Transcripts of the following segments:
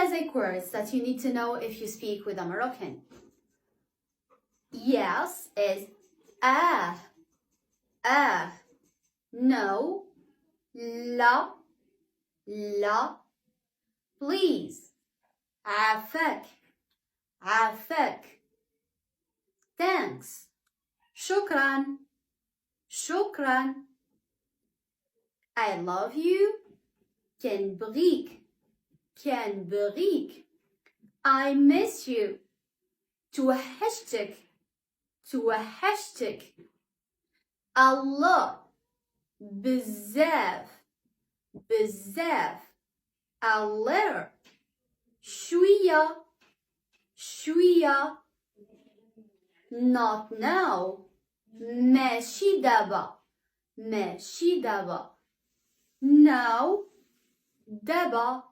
basic words that you need to know if you speak with a Moroccan. Yes is ah. No, la, please, عافاك, thanks, شكرا, I love you, كان بغيك, I miss you, توحشتك, الله, بزاف, a little, شوية, not now, ماشي دابا, now, دابا.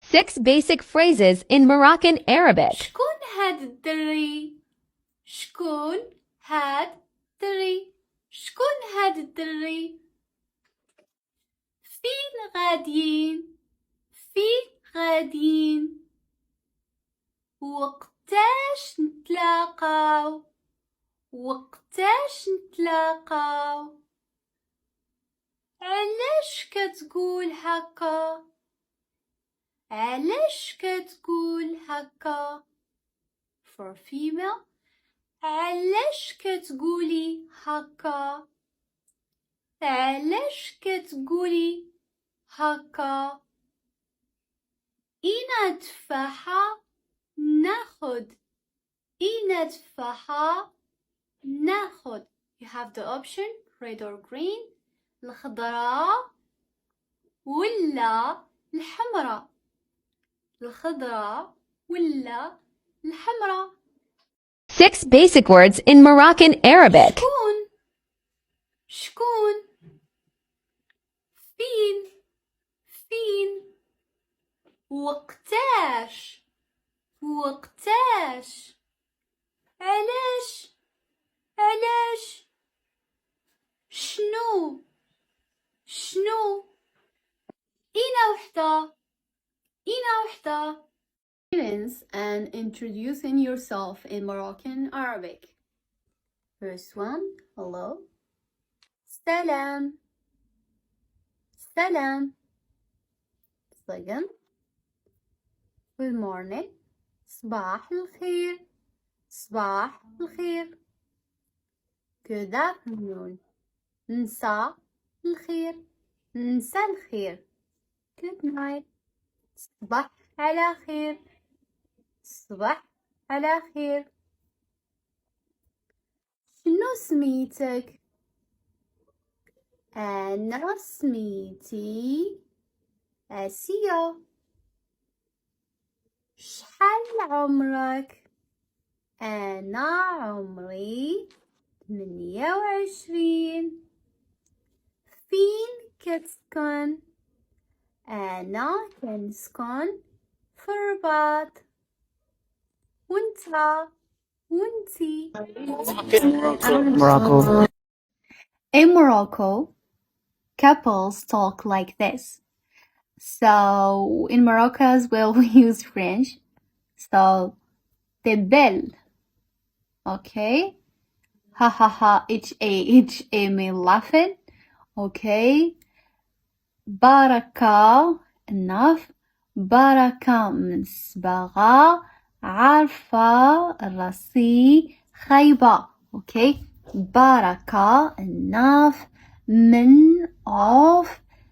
6 basic phrases in Moroccan Arabic. شكون هاد الدري؟ فين غاديين وقتاش نتلاقاو علاش كتقول هكا for female علاش كتقولي هكا إنا تفاحة ناخد you have the option red or green الخضراء ولا الحمراء 6 basic words in Moroccan Arabic. شكون فين وقتاش علاش شنو إنا وحدة Experience and introducing yourself in Moroccan Arabic. First one, hello. Salam. Second, good morning. Sbah Ikhir. Good afternoon. Nsa الخير. Good night. صباح على خير. شنو سميتك؟ أنا سميتي آسيا. شحال عمرك؟ أنا عمري 28. فين كتسكن؟ أنا كنسكن في الرباط. وانتي Morocco. In Morocco, couples talk like this. So in Morocco as well, we use French. So t'es belle. Okay. Ha ha ha. H-A mean laughing. Okay. Baraka enough. Baraka من صبغة عارفة راسي خايبة. Okay. Baraka enough من of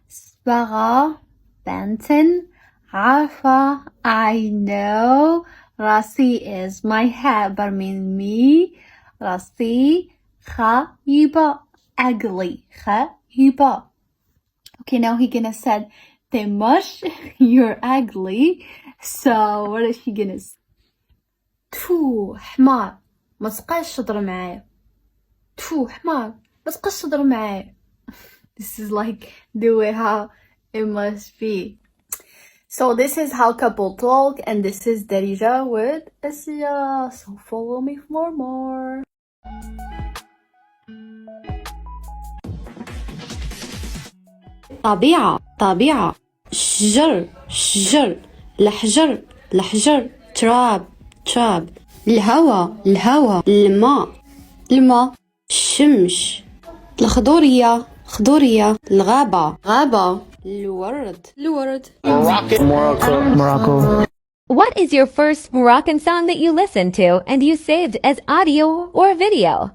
صبغة Benton عارفة I know راسي is my head but mean me راسي خايبة ugly خايبة. Okay, now he gonna said Temosh, you're ugly. So what is he gonna say? تو حمار ما تبقاش تهضر معايا. تو حمار ما تبقاش تهضر معايا. This is like the way how it must be. So this is how couple talk, and this is Darija with Assia. So follow me for more. طبيعة شجر شجر الحجر الحجر تراب تراب الهواء الهواء الماء الماء الشمس الخضورية خضورية الغابة غابة الورد الورد Morocco. What is your first Moroccan song that you listened to and you saved as audio or video?